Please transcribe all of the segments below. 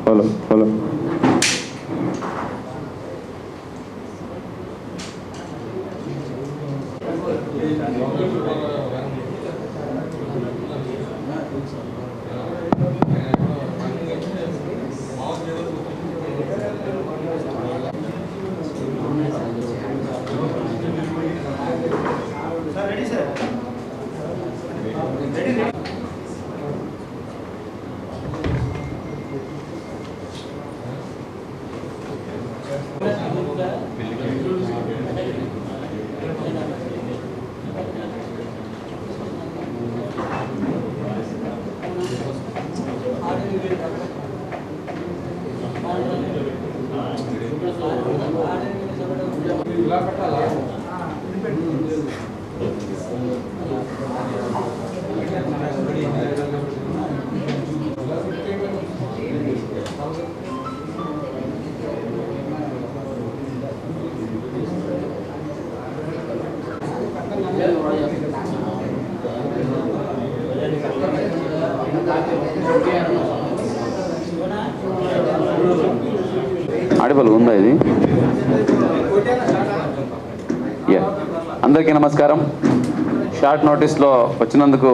follow. ఆడిబల్ ఉందా ఇది? అందరికీ నమస్కారం. షార్ట్ నోటీస్లో వచ్చినందుకు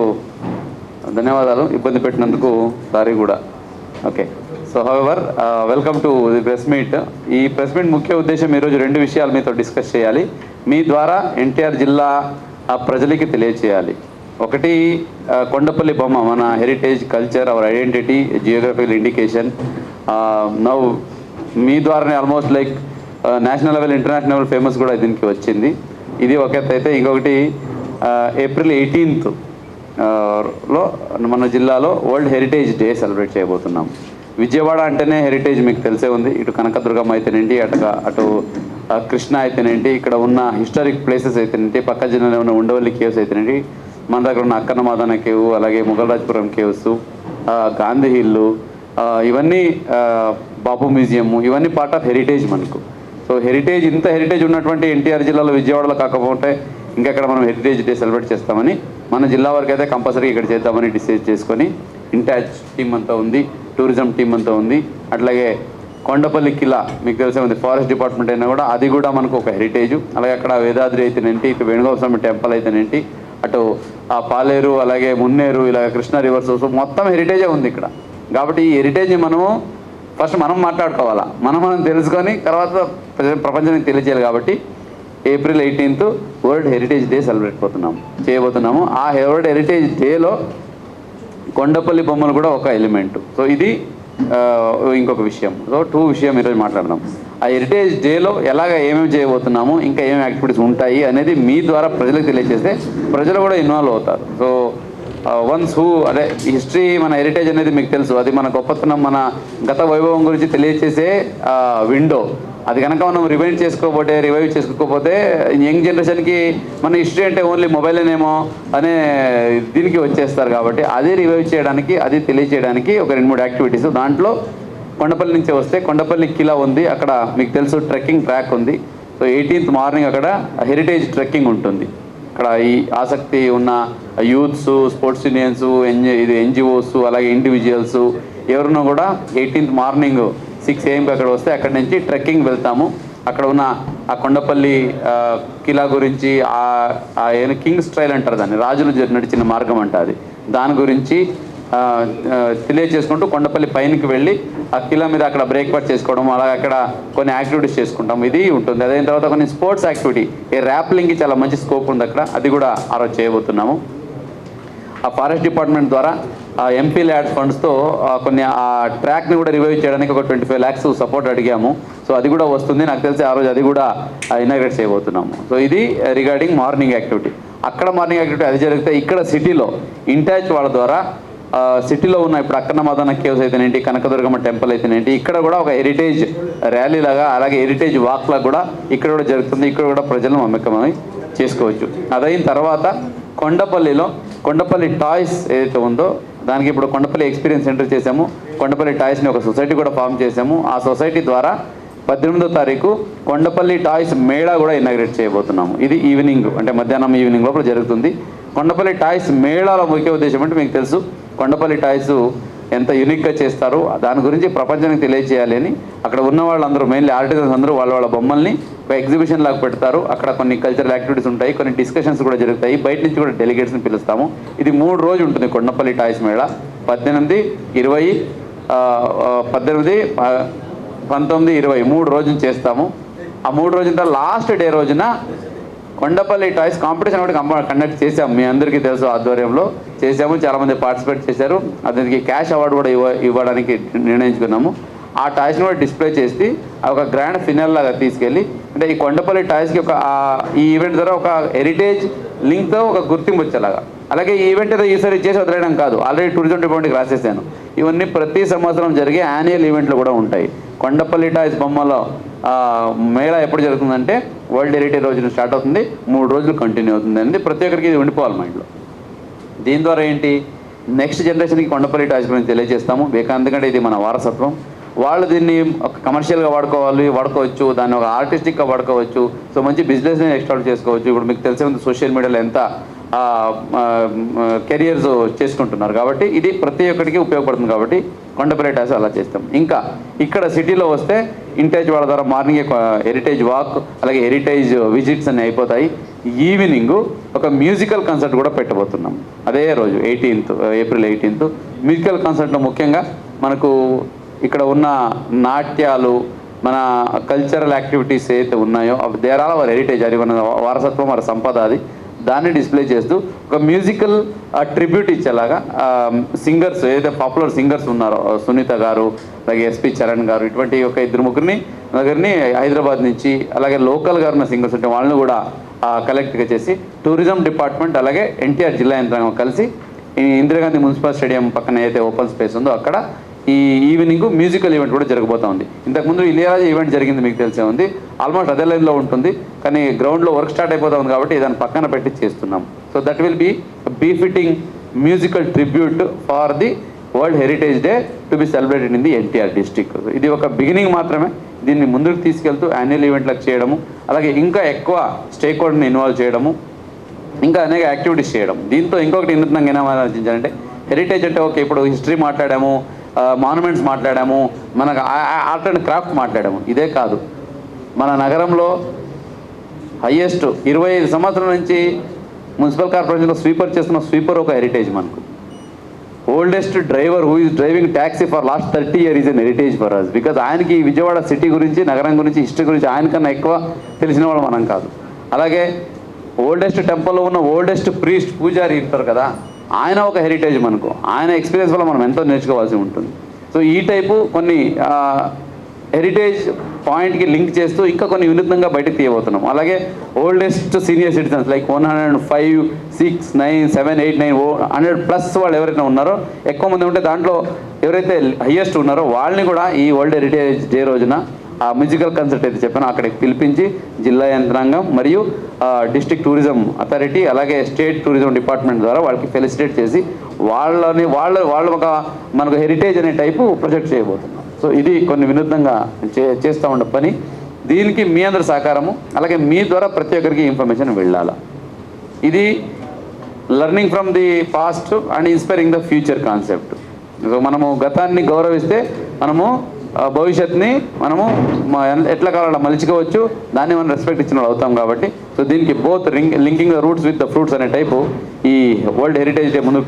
ధన్యవాదాలు, ఇబ్బంది పెట్టినందుకు సారీ కూడా. Okay, so however welcome to the press meet. ఈ ప్రెస్ మీట్ ముఖ్య ఉద్దేశం ఈరోజు రెండు విషయాలు మీతో డిస్కస్ చేయాలి. మీ ద్వారా ఎన్టీఆర్ జిల్లా ప్రజలకి తెలియచేయాలి. ఒకటి, కొండపల్లి బొమ్మ మన heritage, culture, our identity, geographical indication. Now మీ ద్వారానే almost like national level, international level famous కూడా దీనికి వచ్చింది. ఇది ఒక ఎత్తు అయితే, ఇంకొకటి ఏప్రిల్ 18th లో మన జిల్లాలో వరల్డ్ హెరిటేజ్ డే సెలబ్రేట్ చేయబోతున్నాం. విజయవాడ అంటేనే హెరిటేజ్ మీకు తెలిసే ఉంది. ఇటు కనకదుర్గం అయితేనేంటి, అటు కృష్ణ అయితేనేంటి, ఇక్కడ ఉన్న హిస్టారిక్ ప్లేసెస్ అయితేనేంటి, పక్క జిల్లాలో ఉన్న ఉండవల్లి కేవ్స్ అయితేనేంటి, మన దగ్గర ఉన్న అక్కన్నమాదన కేవ్, అలాగే ముగల్రాజ్పురం కేవ్స్, గాంధీ హిల్లు, ఇవన్నీ బాపు మ్యూజియము, ఇవన్నీ పార్ట్ ఆఫ్ హెరిటేజ్ మనకు. సో హెరిటేజ్, ఇంత హెరిటేజ్ ఉన్నటువంటి ఎన్టీఆర్ జిల్లాలో విజయవాడలో కాకపోతే ఇంకెక్కడ మనం హెరిటేజ్ డే సెలబ్రేట్ చేస్తామని, మన జిల్లా వరకు అయితే కంపల్సరీ ఇక్కడ చేద్దామని డిసైడ్ చేసుకొని ఇంటాచ్ టీం అంతా ఉంది, టూరిజం టీం అంతా ఉంది. అట్లాగే కొండపల్లి కిలా మీకు తెలిసే ఉంది, ఫారెస్ట్ డిపార్ట్మెంట్ అయినా కూడా అది కూడా మనకు ఒక హెరిటేజ్. అలాగే అక్కడ వేదాద్రి అయితేనేంటి, ఇటు వేణుగోపాల స్వామి టెంపుల్ అయితేనేంటి, అటు ఆ పాలేరు, అలాగే మున్నేరు, ఇలాగ కృష్ణా రివర్స్, మొత్తం హెరిటేజే ఉంది ఇక్కడ. కాబట్టి ఈ హెరిటేజ్ని మనము ఫస్ట్ మనం మాట్లాడుకోవాలా, మనం తెలుసుకొని తర్వాత ప్రపంచానికి తెలియజేయాలి. కాబట్టి April 18th world heritage day celebrate చేయబోతున్నాము. ఆ వరల్డ్ హెరిటేజ్ డేలో కొండపల్లి బొమ్మలు కూడా ఒక ఎలిమెంట్. సో ఇది ఇంకొక విషయం. సో విషయం ఈరోజు మాట్లాడదాం. ఆ హెరిటేజ్ డేలో ఏమేమి చేయబోతున్నాము, ఇంకా ఏమేమి యాక్టివిటీస్ ఉంటాయి అనేది మీ ద్వారా ప్రజలకు తెలియజేస్తే ప్రజలు కూడా ఇన్వాల్వ్ అవుతారు. సో వన్స్ అదే హిస్టరీ, మన హెరిటేజ్ అనేది మీకు తెలుసు, అది మన గొప్పతనం, మన గత వైభవం గురించి తెలియచేసే విండో. అది కనుక మనం రివైవ్ చేసుకోకపోతే యంగ్ జనరేషన్కి మన హిస్టరీ అంటే ఓన్లీ మొబైల్నేమో అనే దీనికి వచ్చేస్తారు. కాబట్టి అది రివైవ్ చేయడానికి, అది తెలియచేయడానికి ఒక 2-3 యాక్టివిటీస్. దాంట్లో కొండపల్లి నుంచి వస్తే కొండపల్లి కిలా ఉంది, అక్కడ మీకు తెలుసు ట్రెక్కింగ్ ట్రాక్ ఉంది. సో 18th మార్నింగ్ అక్కడ హెరిటేజ్ ట్రెక్కింగ్ ఉంటుంది. అక్కడ ఈ ఆసక్తి ఉన్న యూత్స్, స్పోర్ట్స్ యూనియన్స్, ఎన్జిఓస్, అలాగే ఇండివిజువల్స్ ఎవరున్నా కూడా 18th మార్నింగ్ 6 AM అక్కడ వస్తే అక్కడి నుంచి ట్రెక్కింగ్ వెళ్తాము. అక్కడ ఉన్న ఆ కొండపల్లి కిలా గురించి, కింగ్స్ ట్రైల్ అంటారు దాన్ని, రాజులు నడిచిన మార్గం అంట అది, దాని గురించి తెలియజేసుకుంటూ కొండపల్లి పైనకి వెళ్ళి ఆ కిలా మీద అక్కడ బ్రేక్ఫాస్ట్ చేసుకోవడం, అలాగే అక్కడ కొన్ని యాక్టివిటీస్ చేసుకుంటాం. ఇది ఉంటుంది. అదైన తర్వాత కొన్ని స్పోర్ట్స్ యాక్టివిటీ, ఈ ర్యాప్లింగ్కి చాలా మంచి స్కోప్ ఉంది అక్కడ, అది కూడా ఆ రోజు చేయబోతున్నాము. ఆ ఫారెస్ట్ డిపార్ట్మెంట్ ద్వారా ఎంపీ ల్యాడ్ ఫండ్స్తో కొన్ని ఆ ట్రాక్ని కూడా రివైవ్ చేయడానికి ఒక 25 lakhs సపోర్ట్ అడిగాము. సో అది కూడా వస్తుంది. నాకు తెలిసి ఆ రోజు అది కూడా ఇనాగ్రేట్ చేయబోతున్నాము. సో ఇది రిగార్డింగ్ మార్నింగ్ యాక్టివిటీ. అక్కడ మార్నింగ్ యాక్టివిటీ అది జరిగితే, ఇక్కడ సిటీలో ఇంటాచ్ వాళ్ళ ద్వారా సిటీలో ఉన్న ఇప్పుడు అక్కన్నమాదన కేవ్స్ అయితేనేంటి, కనకదుర్గమ్మ టెంపుల్ అయితేనేంటి, ఇక్కడ కూడా ఒక హెరిటేజ్ ర్యాలీ లాగా, అలాగే హెరిటేజ్ వాక్ లాగా కూడా ఇక్కడ కూడా జరుగుతుంది. ఇక్కడ కూడా ప్రజలను మమేకమై చేసుకోవచ్చు. అదైన తర్వాత కొండపల్లిలో కొండపల్లి టాయ్స్ ఏదైతే ఉందో దానికి ఇప్పుడు కొండపల్లి ఎక్స్పీరియన్స్ సెంటర్ చేసాము. కొండపల్లి టాయ్స్ని ఒక సొసైటీ కూడా ఫామ్ చేసాము. ఆ సొసైటీ ద్వారా 18వ తారీఖు కొండపల్లి టాయ్స్ మేళా కూడా ఇనాగ్రేట్ చేయబోతున్నాము. ఇది ఈవినింగ్, అంటే మధ్యాహ్నం ఈవినింగ్ లోపల జరుగుతుంది. కొండపల్లి టాయ్స్ మేళాలో ముఖ్య ఉద్దేశం అంటే మీకు తెలుసు, కొండపల్లి టాయ్స్ ఎంత యూనిక్గా చేస్తారు దాని గురించి ప్రపంచానికి తెలియజేయాలి అని అక్కడ ఉన్న వాళ్ళందరూ మెయిన్లీ ఆర్టిజన్స్ అందరూ వాళ్ళ బొమ్మల్ని ఒక ఎగ్జిబిషన్ లాగా పెడతారు. అక్కడ కొన్ని కల్చరల్ యాక్టివిటీస్ ఉంటాయి, కొన్ని డిస్కషన్స్ కూడా జరుగుతాయి, బయట నుంచి కూడా డెలిగేట్స్ని పిలుస్తాము. ఇది 3 రోజులు ఉంటుంది కొండపల్లి టాయ్స్ మేళా. 18, 20, 19, 20 3 రోజులు చేస్తాము. ఆ 3 రోజుల లాస్ట్ డే రోజున కొండపల్లి టాయ్స్ కాంపిటీషన్ ఒకటి కండక్ట్ చేశాము. మీ అందరికీ తెలుసు, ఆధ్వర్యంలో చేశాము. చాలామంది పార్టిసిపేట్ చేశారు. దానికి క్యాష్ అవార్డు కూడా ఇవ్వడానికి నిర్ణయించుకున్నాము. ఆ టాయ్స్ని కూడా డిస్ప్లే చేసి ఒక గ్రాండ్ ఫినాల్ లాగా తీసుకెళ్ళి, అంటే ఈ కొండపల్లి టాయ్స్కి ఈ ఈవెంట్ ద్వారా ఒక హెరిటేజ్ లింక్తో ఒక గుర్తింపు వచ్చేలాగా. అలాగే ఈ ఈవెంట్ ఏదో ఈసారి చేసి వదిలేయడం కాదు, ఆల్రెడీ టూరిజం డిపార్ట్మెంట్కి రాసేసాను. ఇవన్నీ ప్రతి సంవత్సరం జరిగే యాన్యువల్ ఈవెంట్లు కూడా ఉంటాయి. కొండపల్లి టాయ్స్ బొమ్మలో మేళా ఎప్పుడు జరుగుతుందంటే వరల్డ్ హెరిటేజ్ రోజున స్టార్ట్ అవుతుంది, 3 రోజులు కంటిన్యూ అవుతుంది అనేది ప్రతి ఒక్కరికి ఇది ఉండిపోవాలి మైండ్లో. దీని ద్వారా ఏంటి, నెక్స్ట్ జనరేషన్కి కొండపల్లి టాయ్స్ గురించి తెలియజేస్తాము. ఎందుకంటే ఇది మన వారసత్వం. వాళ్ళు దీన్ని ఒక కమర్షియల్గా వాడుకోవచ్చు, దాన్ని ఒక ఆర్టిస్టిక్గా వాడుకోవచ్చు. సో మంచి బిజినెస్ని ఎక్స్టార్ట్ చేసుకోవచ్చు. ఇప్పుడు మీకు తెలిసే ఉంది సోషల్ మీడియాలో ఎంత కెరియర్స్ చేసుకుంటున్నారు. కాబట్టి ఇది ప్రతి ఒక్కరికి ఉపయోగపడుతుంది. కాబట్టి కొండపల్లి టాయ్స్ అలా చేస్తాం. ఇంకా ఇక్కడ సిటీలో వస్తే ఇంటేజ్ వాళ్ళ ద్వారా మార్నింగ్ హెరిటేజ్ వాక్, అలాగే హెరిటేజ్ విజిట్స్ అన్నీ అయిపోతాయి. ఈవినింగ్ ఒక మ్యూజికల్ కన్సర్ట్ కూడా పెట్టబోతున్నాం. అదే రోజు ఏప్రిల్ 18 మ్యూజికల్ కన్సర్ట్లో ముఖ్యంగా మనకు ఇక్కడ ఉన్న నాట్యాలు, మన కల్చరల్ యాక్టివిటీస్ ఏదైతే ఉన్నాయో అవి దేర్ ఆల్ అవర్ హెరిటేజ్, అది మన వారసత్వం, మన సంపద. అది దాన్ని డిస్ప్లే చేస్తూ ఒక మ్యూజికల్ ట్రిబ్యూట్ ఇచ్చేలాగా సింగర్స్ ఏదైతే పాపులర్ సింగర్స్ ఉన్నారో, సునీత గారు, అలాగే ఎస్పి చరణ్ గారు, ఇటువంటి ఒక 2-3 దగ్గరని హైదరాబాద్ నుంచి, అలాగే లోకల్గా ఉన్న సింగర్స్ ఉంటే వాళ్ళని కూడా కలెక్ట్గా చేసి టూరిజం డిపార్ట్మెంట్ అలాగే ఎన్టీఆర్ జిల్లా యంత్రాంగం కలిసి ఈ ఇందిరాగాంధీ మున్సిపల్ స్టేడియం పక్కన ఏదైతే ఓపెన్ స్పేస్ ఉందో అక్కడ ఈ ఈవినింగ్ మ్యూజికల్ ఈవెంట్ కూడా జరగబోతూ ఉంది. ఇంతకుముందు ఇళయరాజా ఈవెంట్ జరిగింది, మీకు తెలిసే ఉంది. ఆల్మోస్ట్ అదే లైన్లో ఉంటుంది, కానీ గ్రౌండ్లో వర్క్ స్టార్ట్ అయిపోతూ ఉంది కాబట్టి దాన్ని పక్కన పెట్టి చేస్తున్నాం. So that will be befitting musical tribute for the world heritage day to be celebrated in the NTR district. ఇది ఒక బిగినింగ్ మాత్రమే. దీన్ని ముందుకు తీసుకెళ్తూ యాన్యువల్ ఈవెంట్లకు చేయడము, అలాగే ఇంకా ఎక్కువ స్టేక్ హోల్డర్ని ఇన్వాల్వ్ చేయడము, ఇంకా అనేక యాక్టివిటీస్ చేయడం. దీంతో ఇంకొకటి వినూత్నంగా ఏమైనా ఆలోచించాలంటే, హెరిటేజ్ అంటే ఓకే, ఇప్పుడు హిస్టరీ మాట్లాడాము, మాన్యుమెంట్స్ మాట్లాడాము, మనకు ఆర్ట్ అండ్ క్రాఫ్ట్ మాట్లాడాము. ఇదే కాదు, మన నగరంలో హయ్యెస్ట్ 25 సంవత్సరాల నుంచి మున్సిపల్ కార్పొరేషన్లో స్వీపర్ చేస్తున్న స్వీపర్ ఒక హెరిటేజ్ మనకు. Oldest driver who is driving taxi for last 30 years is an heritage for us. Because ఆయనకి విజయవాడ సిటీ గురించి, నగరం గురించి, హిస్టరీ గురించి ఆయనకన్నా ఎక్కువ తెలిసిన వాళ్ళు మనం కాదు. అలాగే ఓల్డెస్ట్ టెంపుల్లో ఉన్న ఓల్డెస్ట్ ప్రీస్ట్ పూజారి ఉంటారు కదా, ఆయన ఒక హెరిటేజ్ మనకు. ఆయన ఎక్స్పీరియన్స్ వల్ల మనం ఎంతో నేర్చుకోవాల్సి ఉంటుంది. సో ఈ టైపు కొన్ని హెరిటేజ్ పాయింట్కి లింక్ చేస్తూ ఇంకా కొన్ని వినూత్నంగా బయటకు తీయబోతున్నాం. అలాగే ఓల్డెస్ట్ సీనియర్ సిటిజన్స్ లైక్ 105, 6, 9, 7, 8, 9, 100+ వాళ్ళు ఎవరైతే ఉన్నారో, ఎక్కువ మంది ఉంటే దాంట్లో ఎవరైతే హయ్యెస్ట్ ఉన్నారో వాళ్ళని కూడా ఈ వరల్డ్ హెరిటేజ్ డే రోజున ఆ మ్యూజికల్ కన్సర్ట్ అయితే చెప్పానో అక్కడికి పిలిపించి జిల్లా యంత్రాంగం మరియు డిస్ట్రిక్ట్ టూరిజం అథారిటీ అలాగే స్టేట్ టూరిజం డిపార్ట్మెంట్ ద్వారా వాళ్ళకి ఫెలిసిటేట్ చేసి వాళ్ళు ఒక మనకు హెరిటేజ్ అనే టైపు ప్రొజెక్ట్ చేయబోతున్నాం. సో ఇది కొన్ని వినూత్నంగా చేస్తూ ఉండే పని. దీనికి మీ అందరి సహకారము, అలాగే మీ ద్వారా ప్రతి ఒక్కరికి ఇన్ఫర్మేషన్ వెళ్ళాలా. ఇది learning from the past and inspiring the future concept. So మనము గతాన్ని గౌరవిస్తే మనము భవిష్యత్తుని మనము ఎట్లా కావాలో మలుచుకోవచ్చు, దాన్ని మనం రెస్పెక్ట్ ఇచ్చిన వాళ్ళు అవుతాం. కాబట్టి సో దీనికి both linking the roots with the fruits అనే టైపు ఈ వరల్డ్ హెరిటేజ్ డే ముందుకు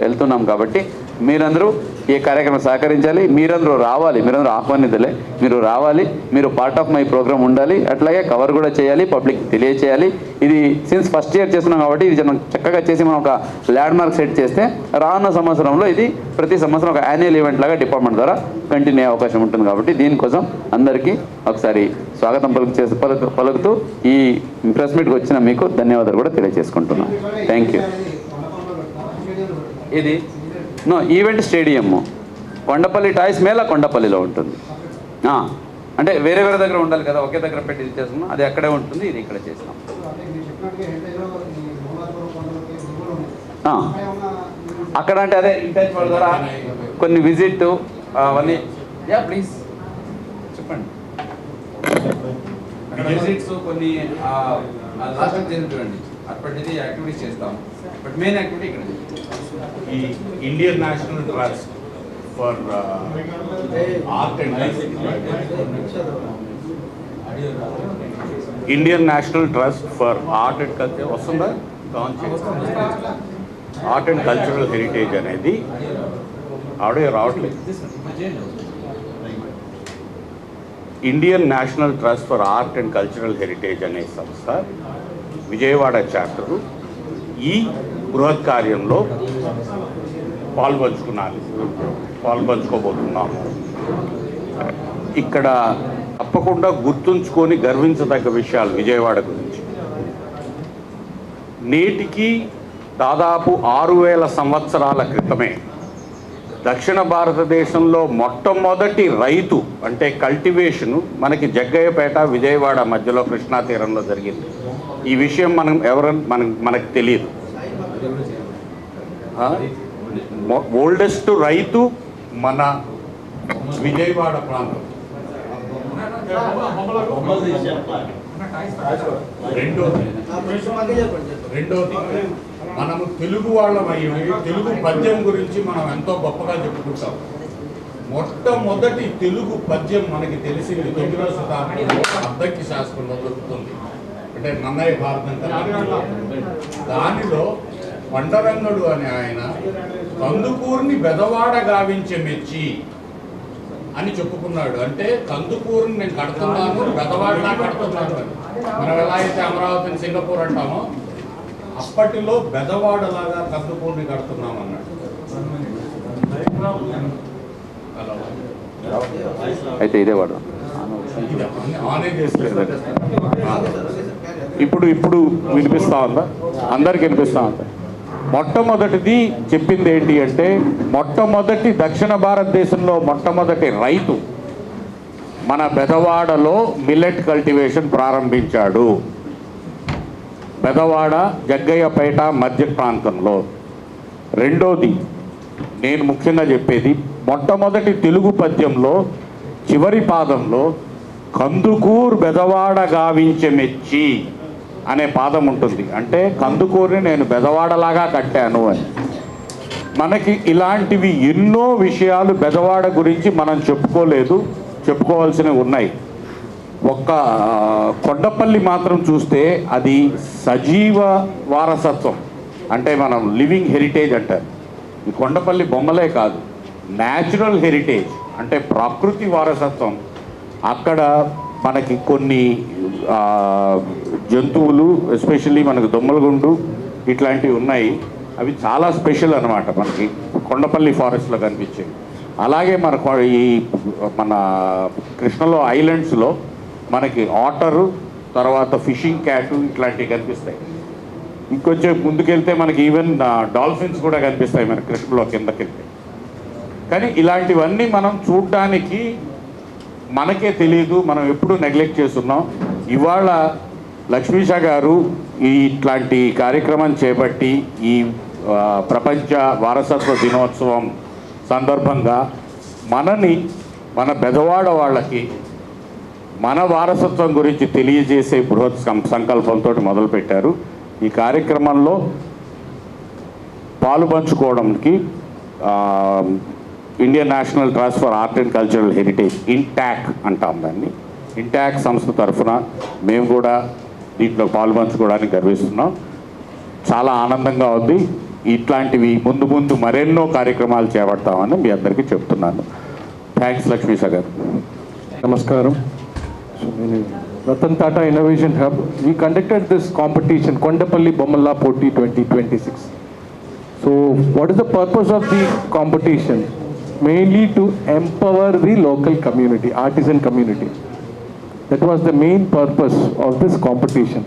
వెళ్తున్నాం. కాబట్టి మీరందరూ ఈ కార్యక్రమం సహకరించాలి, మీరందరూ రావాలి, మీరందరూ ఆహ్వానితులే, మీరు రావాలి, మీరు పార్ట్ ఆఫ్ మై ప్రోగ్రామ్ ఉండాలి, అట్లాగే కవర్ కూడా చేయాలి, పబ్లిక్ తెలియచేయాలి. ఇది సిన్స్ ఫస్ట్ ఇయర్ చేస్తున్నాం కాబట్టి ఇది మనం చక్కగా చేసి మనం ఒక ల్యాండ్ మార్క్ సెట్ చేస్తే రానున్న సంవత్సరంలో ఇది ప్రతి సంవత్సరం ఒక యాన్యువల్ ఈవెంట్ లాగా డిపార్ట్మెంట్ ద్వారా కంటిన్యూ అయ్యే అవకాశం ఉంటుంది. కాబట్టి దీనికోసం అందరికీ ఒకసారి స్వాగతం పలుకుతూ ఈ ప్రెస్ మీట్కి వచ్చిన మీకు ధన్యవాదాలు కూడా తెలియజేసుకుంటున్నాను. Thank you. ఇది event stadium Kondapalli toys Mela కొండపల్లిలో ఉంటుంది. అంటే వేరే వేరే దగ్గర ఉండాలి కదా, ఒకే దగ్గర పెట్టి చేసుకున్నాం, అది అక్కడే ఉంటుంది, ఇది ఇక్కడ చేసినాం. అక్కడ అంటే అదే ఇంటెన్స్ వాళ్ళ ద్వారా కొన్ని విజిట్ అవన్నీ. ప్లీజ్ చెప్పండి. విజిట్స్ కొన్ని లాస్ట్ జరుగుతుంది, అప్పటిది యాక్టివిటీస్ చేస్తాం. బట్ మెయిన్ యాక్టివిటీ ఇక్కడ ఈ Indian national drafts for art and Indian National Trust for Art and Culture వస్తుందా ఆర్ట్ అండ్ కల్చరల్ హెరిటేజ్ అనేది ఆవిడే రావట్లేదు. Indian National Trust for Art and Cultural heritage అనే సంస్థ విజయవాడ చాప్టరు ఈ బృహత్ కార్యంలో పాల్పంచుకోబోతున్నాము. ఇక్కడ తప్పకుండా గుర్తుంచుకొని గర్వించదగ్గ విషయాలు విజయవాడ గురించి. నేటికి దాదాపు 6000 సంవత్సరాల క్రితమే దక్షిణ భారతదేశంలో మొట్టమొదటి రైతు అంటే కల్టివేషను మనకి జగ్గయ్యపేట విజయవాడ మధ్యలో కృష్ణా తీరంలో జరిగింది. ఈ విషయం మనకు తెలియదు. ఓల్డెస్ట్ రైతు మన విజయవాడ ప్రాంతం. రెండోది మనము తెలుగు వాళ్ళమయ్యి తెలుగు పద్యం గురించి మనం ఎంతో గొప్పగా చెప్పుకుంటాం. మొట్టమొదటి తెలుగు పద్యం మనకి తెలిసింది 9వ శతాబ్దంలో అద్దంకి శాస్త్రంలో దొరుకుతుంది. అంటే నన్నయ్య భారతం. దానిలో పండరంగడు అనే ఆయన కందుకూరుని బెదవాడ గావించే మెచ్చి అని చెప్పుకున్నాడు. అంటే కందుకూరుని నేను కడుతున్నాను, బెదవాడలా కడుతున్నాను అని. మనం ఎలా అయితే అమరావతిని సింగపూర్ అంటామో అప్పటిలో బెదవాడలాగా కందుకూరుని కడుతున్నాం అన్నాడు. అయితే ఇదే వాడు ఇప్పుడు వినిపిస్తా ఉందా? అందరికి వినిపిస్తా ఉందా? మొట్టమొదటిది చెప్పింది ఏంటి అంటే మొట్టమొదటి దక్షిణ భారతదేశంలో మొట్టమొదటి రైతు మన బెదవాడలో మిల్లెట్ కల్టివేషన్ ప్రారంభించాడు. బెదవాడ జగ్గయ్యపేట మధ్య ప్రాంతంలో. రెండోది నేను ముఖ్యంగా చెప్పేది మొట్టమొదటి తెలుగు పద్యంలో చివరి పాదంలో కందుకూరు బెదవాడ గావించె మెచ్చి అనే పాదం ఉంటుంది. అంటే కందుకూరుని నేను బెదవాడలాగా కట్టాను అని. మనకి ఇలాంటివి ఎన్నో విషయాలు బెదవాడ గురించి మనం చెప్పుకోవాల్సినవి ఉన్నాయి. ఒక్క కొండపల్లి మాత్రం చూస్తే అది సజీవ వారసత్వం, అంటే మనం లివింగ్ హెరిటేజ్ అంటారు. ఈ కొండపల్లి బొమ్మలే కాదు, న్యాచురల్ హెరిటేజ్ అంటే ప్రకృతి వారసత్వం. అక్కడ మనకి కొన్ని జంతువులు ఎస్పెషల్లీ మనకు దొమ్మలగుండు ఇట్లాంటివి ఉన్నాయి. అవి చాలా స్పెషల్ అనమాట మనకి కొండపల్లి ఫారెస్ట్లో కనిపించేవి. అలాగే మన కృష్ణలో ఐలాండ్స్లో మనకి ఆటరు, తర్వాత ఫిషింగ్ క్యాటు ఇట్లాంటివి కనిపిస్తాయి. ఇంకొంచెం ముందుకెళ్తే మనకి ఈవెన్ డాల్ఫిన్స్ కూడా కనిపిస్తాయి మన కృష్ణలో కిందకెళ్తే. కానీ ఇలాంటివన్నీ మనం చూడడానికి మనకే తెలియదు, మనం ఎప్పుడూ నెగ్లెక్ట్ చేస్తున్నాం. ఇవాళ లక్ష్మీషా గారు ఇట్లాంటి కార్యక్రమం చేపట్టి ఈ ప్రపంచ వారసత్వ దినోత్సవం సందర్భంగా మన బెదవాడ వాళ్ళకి మన వారసత్వం గురించి తెలియజేసే బృహత్ సంకల్పంతో మొదలుపెట్టారు. ఈ కార్యక్రమంలో పాలుపంచుకోవడానికి Indian National Trust for Art and Cultural Heritage INTACH అంటాం దాన్ని. ఇంటాక్ సంస్థ తరఫున మేము కూడా దీంట్లో పాలుపంచుకోవడానికి గర్విస్తున్నాం. చాలా ఆనందంగా ఉంది. ఇట్లాంటివి ముందు మరెన్నో కార్యక్రమాలు చేపడతామని మీ అందరికీ చెప్తున్నాను. థ్యాంక్స్ లక్ష్మీషా గారు. నమస్కారం. Ratan Tata Innovation Hub, we conducted this competition, Kondapalli Bommala Poti 2026. So, what is the purpose of the competition? Mainly to empower the local community, artisan community. That was the main purpose of this competition.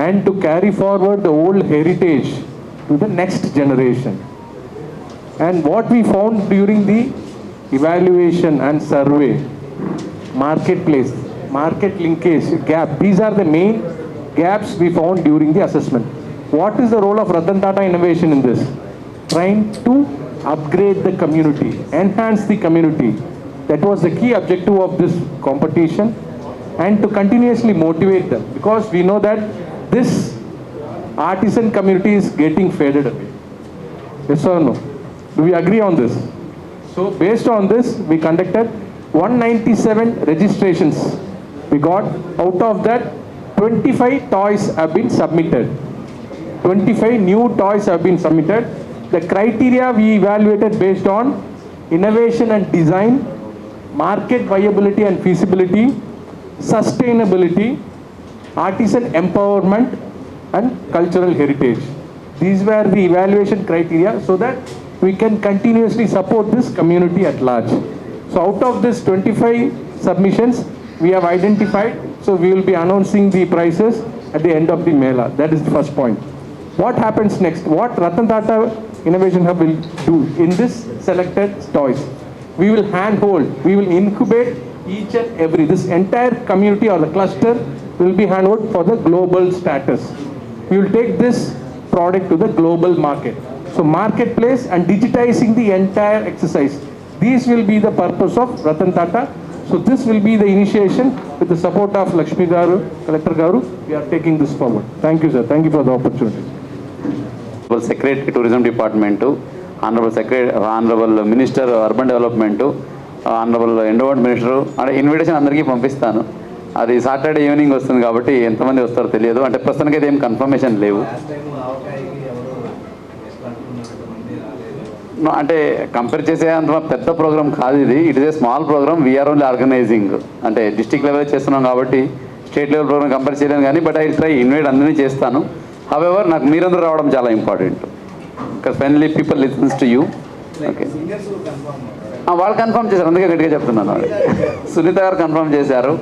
And to carry forward the old heritage to the next generation. And what we found during the evaluation and survey, marketplace, market linkage, gap, these are the main gaps we found during the assessment. What is the role of Ratan Tata Innovation in this? Trying to upgrade the community, enhance the community. That was the key objective of this competition, and to continuously motivate them, because we know that this artisan community is getting faded away. Yes or no? Do we agree on this? So based on this, we conducted 197 registrations. We got out of that 25 toys have been submitted. 25 new toys have been submitted. The criteria we evaluated based on innovation and design, market viability and feasibility, sustainability, artisan empowerment and cultural heritage. These were the evaluation criteria so that we can continuously support this community at large. So out of this 25 submissions, we have identified, so we will be announcing the prices at the end of the Mela. That is the first point. What happens next? What Ratan Tata Innovation Hub will do in this selected toys? We will handhold, we will incubate each and every, this entire community or the cluster will be handled for the global status. We will take this product to the global market. So marketplace and digitizing the entire exercise. These will be the purpose of Ratan Tata. So this will be the initiation with the support of Lakshmi Garu, Collector Garu. We are taking this forward. Thank you, sir. Thank you for the opportunity. Secretary Tourism Department, Honorable Minister Urban Development, Honorable Endowment Minister, and invitation అందరికీ పంపిస్తాను. అది Saturday evening వస్తుంది కాబట్టి ఎంతమంది వస్తారో తెలియదు. అంటే ప్రస్తుతానికి అయితే ఏం కన్ఫర్మేషన్ లేవు. అంటే కంపేర్ చేసే అంత పెద్ద ప్రోగ్రామ్ కాదు ఇది. It is a small program. We're only organizing. అంటే డిస్ట్రిక్ట్ లెవెల్ చేస్తున్నాం కాబట్టి స్టేట్ లెవెల్ ప్రోగ్రామ్ కంపేర్ చేయలేను కానీ బట్ ఐ ట్రై ఇన్వైట్ అందరినీ చేస్తాను. హవెవర్ నాకు మీరందరూ రావడం చాలా important. Because finally people listens to you. Okay, వాళ్ళు కన్ఫర్మ్ చేశారు, అందుకే గట్టిగా చెప్తున్నాను. సునీత గారు కన్ఫర్మ్ చేశారు,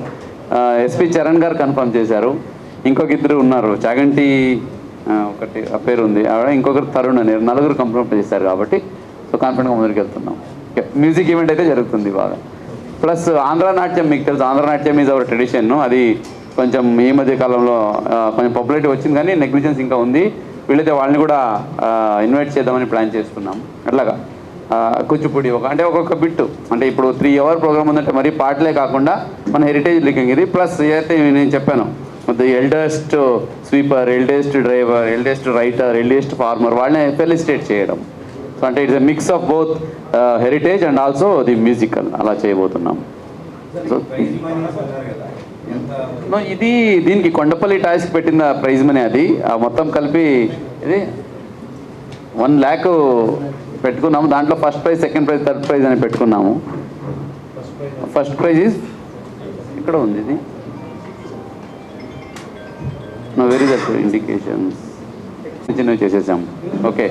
ఎస్పి చరణ్ గారు కన్ఫర్మ్ చేశారు, ఇంకొక ఇద్దరు ఉన్నారు, చాగంటి ఒకటి ఆ పేరు ఉంది ఆవిడ, ఇంకొకరు తరుణ్ అని, నలుగురు కన్ఫర్మ్ చేశారు. కాబట్టి సో కాన్ఫిడెంట్గా ముందుకు వెళ్తున్నాం. మ్యూజిక్ ఈవెంట్ అయితే జరుగుతుంది బాగా. ప్లస్ ఆంధ్ర నాట్యం, మీకు తెలుసు ఆంధ్ర నాట్యం ఈజ్ అవర్ ట్రెడిషన్. అది కొంచెం ఈ మధ్య కాలంలో కొంచెం పాపులారిటీ వచ్చింది కానీ నెగ్లిజెన్స్ ఇంకా ఉంది. వీళ్ళైతే వాళ్ళని కూడా ఇన్వైట్ చేద్దామని ప్లాన్ చేసుకున్నాం. అట్లాగా కూచిపూడి అంటే ఒక్కొక్క బిట్టు, అంటే ఇప్పుడు 3 hour ప్రోగ్రామ్ ఉందంటే మరి పాటలే కాకుండా మన హెరిటేజ్ లింకింగ్ ఇది. ప్లస్ ఏదైతే నేను చెప్పాను, eldest sweeper, eldest driver, eldest writer, eldest farmer, వాళ్ళని ఫెలిసిటేట్ చేయడం. సో అంటే it's a mix of both heritage and also the musical, అలా చేయబోతున్నాం. సో ఇది దీనికి కొండపల్లి టాయ్స్కి పెట్టిన ప్రైజ్ మనీ, అది మొత్తం కలిపి ఇది 1 lakh పెట్టుకున్నాము. దాంట్లో first prize, second prize, third prize అని పెట్టుకున్నాము. ఫస్ట్ ప్రైజ్ ఈజ్ ఇక్కడ ఉంది, ఇది నో వెరీ దట్ ఇండికేషన్స్ చిన్నవి చేసేసాము. Okay,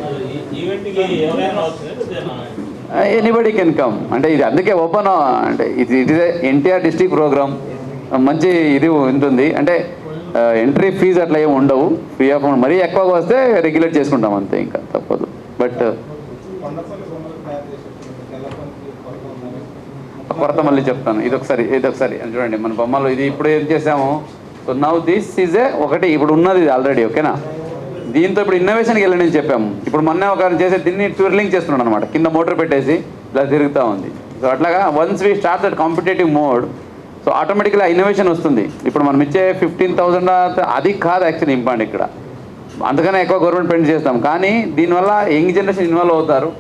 anybody can come. అంటే ఇది అందుకే ఓపెన్, అంటే it is NTR district program, మంచి ఇది ఉంటుంది. అంటే ఎంట్రీ ఫీజు అట్లా ఏమి ఉండవు, ఫ్రీ ఆఫ్. మరీ ఎక్కువగా వస్తే రెగ్యులేట్ చేసుకుంటాం అంతే, ఇంకా తప్పదు. బట్ కొరత మళ్ళీ చెప్తాను, ఇదొకసారి చూడండి మన బొమ్మలు. ఇది ఇప్పుడు ఏం చేసాము, సో నౌ దిస్ ఈజ్ ఒకటి ఇప్పుడు ఉన్నది ఇది ఆల్రెడీ. ఓకేనా, దీంతో ఇప్పుడు ఇన్నోవేషన్కి వెళ్ళండి అని చెప్పాము. ఇప్పుడు మొన్న ఒక చేసే దీన్ని ట్విర్లింగ్ చేస్తున్నాడు అనమాట, కింద మోటార్ పెట్టేసి ఇలా తిరుగుతూ ఉంది. సో అట్లాగా once we start that competitive mode, so ఆటోమేటిక్గా ఇన్నోవేషన్ వస్తుంది. ఇప్పుడు మనం ఇచ్చే 15,000 అది కాదు యాక్చువల్లీ ఇంపార్టెంట్ ఇక్కడ, అందుకనే ఎక్కువ గవర్నమెంట్ పెండ్ చేస్తాం. కానీ దీనివల్ల యంగ్ జనరేషన్ ఇన్వాల్వ్ అవుతారు,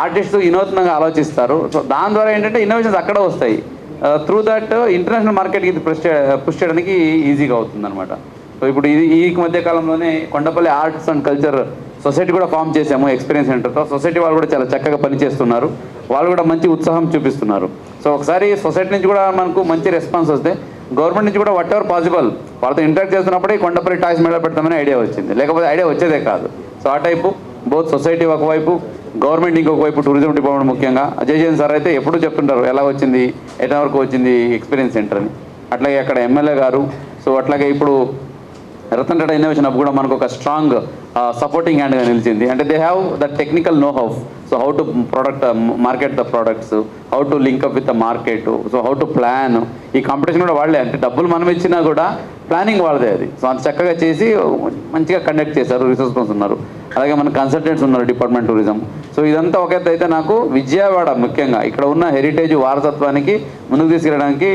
ఆర్టిస్టు వినూత్నంగా ఆలోచిస్తారు. సో దాని ద్వారా ఏంటంటే ఇన్నోవేషన్స్ అక్కడ వస్తాయి. త్రూ దట్ ఇంటర్నేషనల్ మార్కెట్కి ఇది పుష్ చేయడానికి ఈజీగా అవుతుంది అనమాట. సో ఇప్పుడు ఈ మధ్య కాలంలోనే Kondapalli arts and culture society కూడా ఫామ్ చేసాము ఎక్స్పీరియన్స్ సెంటర్తో. సొసైటీ వాళ్ళు కూడా చాలా చక్కగా పనిచేస్తున్నారు, వాళ్ళు కూడా మంచి ఉత్సాహం చూపిస్తున్నారు. సో ఒకసారి సొసైటీ నుంచి కూడా మనకు మంచి రెస్పాన్స్ వస్తే గవర్నమెంట్ నుంచి కూడా వాట్ ఎవర్ పాసిబుల్ వాళ్ళతో ఇంటరాక్ట్ చేస్తున్నప్పుడే కొండపల్లి టాయ్స్ మేళ పెడతామని ఐడియా వచ్చింది, లేకపోతే ఐడియా వచ్చేదే కాదు. సో ఆ టైపు బోత్ సొసైటీ ఒకవైపు, గవర్నమెంట్ ఇంకొక వైపు, టూరిజం డిపార్ట్మెంట్ ముఖ్యంగా అజయ్ జైన్ సార్ అయితే ఎప్పుడు చెప్తుంటారు ఎలా వచ్చింది, ఎట్లా వరకు వచ్చింది ఎక్స్పీరియన్స్ సెంటర్ అని. అట్లాగే అక్కడ ఎమ్మెల్యే గారు, సో అట్లాగే ఇప్పుడు రతన్ టాటా ఇన్నోవేషన్ హబ్ కూడా మనకు ఒక స్ట్రాంగ్ సపోర్టింగ్ హ్యాండ్గా నిలిచింది. అంటే they have the technical know how, so how to market the products, how to link up with the market, so how to plan. ఈ కాంపిటీషన్ కూడా వాళ్ళే, అంటే డబ్బులు మనం ఇచ్చినా కూడా ప్లానింగ్ వాళ్ళదే అది. సో అంత చక్కగా చేసి మంచిగా కండక్ట్ చేశారు, రిసోర్స్ పర్సన్స్ ఉన్నారు, అలాగే మన కన్సల్టెంట్స్ ఉన్నారు డిపార్ట్మెంట్ టూరిజం. సో ఇదంతా ఒక ఎత్తు అయితే నాకు విజయవాడ ముఖ్యంగా ఇక్కడ ఉన్న హెరిటేజ్ వారసత్వానికి ముందుకు తీసుకెళ్ళడానికి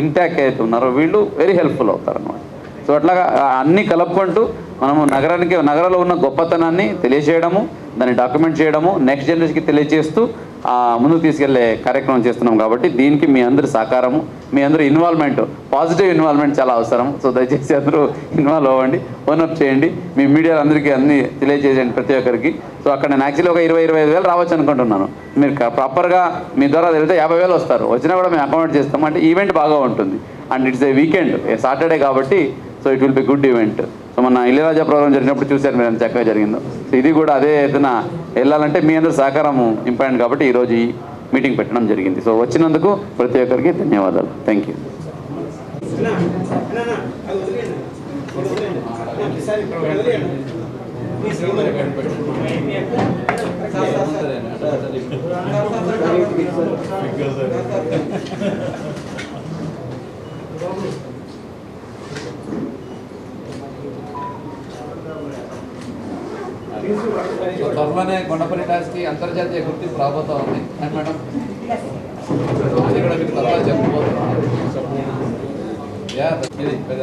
ఇంటాక్ట్ అయితే ఉన్నారో వీళ్ళు వెరీ హెల్ప్ఫుల్ అవుతారు అన్నమాట. సో అట్లాగా అన్నీ కలుపుకుంటూ మనము నగరంలో ఉన్న గొప్పతనాన్ని తెలియజేయడము, దాన్ని డాక్యుమెంట్ చేయడము, నెక్స్ట్ జనరేషన్కి తెలియజేస్తూ ముందుకు తీసుకెళ్లే కార్యక్రమం చేస్తున్నాం కాబట్టి దీనికి మీ అందరి సహకారము, మీ అందరూ ఇన్వాల్వ్మెంట్, పాజిటివ్ ఇన్వాల్వ్మెంట్ చాలా అవసరం. సో దయచేసి అందరూ ఇన్వాల్వ్ అవ్వండి, ఓనప్ చేయండి, మీ మీడియా అందరికీ అన్ని తెలియజేయండి ప్రతి ఒక్కరికి. సో అక్కడ నేను యాక్చువల్లీ ఒక 20-25 వేలు రావచ్చు అనుకుంటున్నాను. మీరు ప్రాపర్గా మీ ద్వారా వెళ్తే 50,000 వస్తారు, వచ్చినా కూడా మేము అకామిడేట్ చేస్తాం. అంటే ఈవెంట్ బాగా ఉంటుంది and it's a weekend, Saturday కాబట్టి so it will be good event. So మన ఇళయరాజా ప్రోగ్రామ్ జరిగినప్పుడు చూశారు మీరు ఎంత చక్కగా జరిగిందో. సో ఇది కూడా అదే ఏదైనా వెళ్ళాలంటే మీ అందరూ సహకారం ఇంపార్టెంట్ కాబట్టి ఈరోజు ఈ మీటింగ్ పెట్టడం జరిగింది. సో వచ్చినందుకు ప్రతి ఒక్కరికి ధన్యవాదాలు. Thank you. త్వరలోనే కొండపల్లి టాస్కి అంతర్జాతీయ గుర్తింపు రాబోతా ఉంది మేడం. అది కూడా మీకు త్వరలో చెప్పబోతున్నాను. ఇది పెద్ద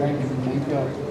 Thank you.